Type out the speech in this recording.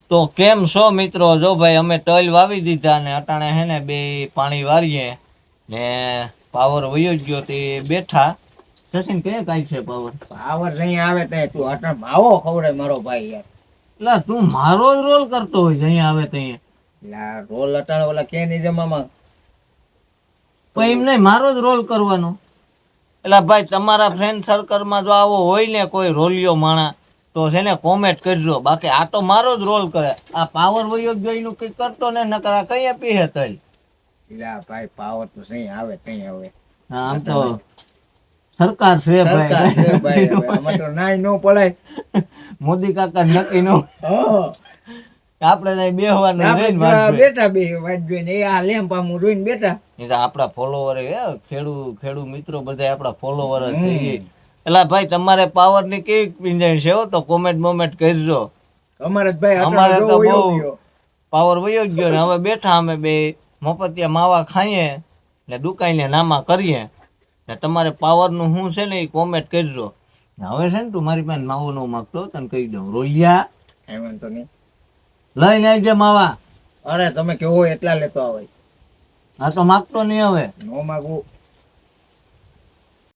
તો કેમ છો મિત્રો? જો ભાઈ અમે તલ વાવી દીધા ને અટાણે હે ને બે પાણી વારીએ ને પાવર વયો ગયો તે બેઠા. સચિન કે કાઈ છે પાવર? પાવર નહીં આવે તે તું અટણ માવો ખવડે મારો ભાઈ યાર. એટલે તું મારો જ રોલ કરતો હોય અહીં આવે ત્યાં. લા રોલ અટાણ ઓલા કે નહીં જમામાં. પણ એમ નહીં, મારો જ રોલ કરવાનો. એટલે ભાઈ તમારા ફ્રેન્ડ સર્કલમાં જો આવો હોય ને કોઈ રોલિયો માણા તો છે ને કોમેન્ટ કરજો. બાકી આ તો મારો જ રોલ કરે. આ પાવર વયો ગયો એનું કઈ કરતો ને નકર આ કઈ પીહે તઈ. લા ભાઈ પાવર તો સહી આવે તઈ આવે. હા આમ તો સરકાર છે સરકાર છે ભાઈ ભાઈ. હવે આમાં તો નાય નો પડાય. મોદી કાકા નક્કી નો હા આપણે ત્યાં બેહવાનું આપણે રહીને વાત જોઈએ. બેઠા બે વાત જોઈને એ આ લેમ્પ આમ જોઈને બેઠા. એ તો આપણા ફોલોવર ખેડૂ મિત્રો બધા આપણા ફોલોવર જ છે ઈ. એટલે ભાઈ તમારે પાવર ની કેવી પિંજાણ છે હો, તો કોમેન્ટ મોમેન્ટ કરજો. અમારે જ ભાઈ અમારે અટાણ તો જો વયો બહુ ગયો. પાવર વયો ગયો ને હવે બેઠા અમે બે મફતિયા માવા ખાઈએ ને દુકાઈને નામા કરીએ ને તમારે પાવર નું શું છે ને એ કોમેન્ટ કરજો. ને હવે છે ને તું મારી પાસે માવો નો માગતો તને કહી દઉં, રોલિયા કઈ વાંધો નહીં. લઈને આવજે માવા. અરે તમે કેવો એટલા લેતો આવે. આ તો માગતો નહીં હવે. નો માગું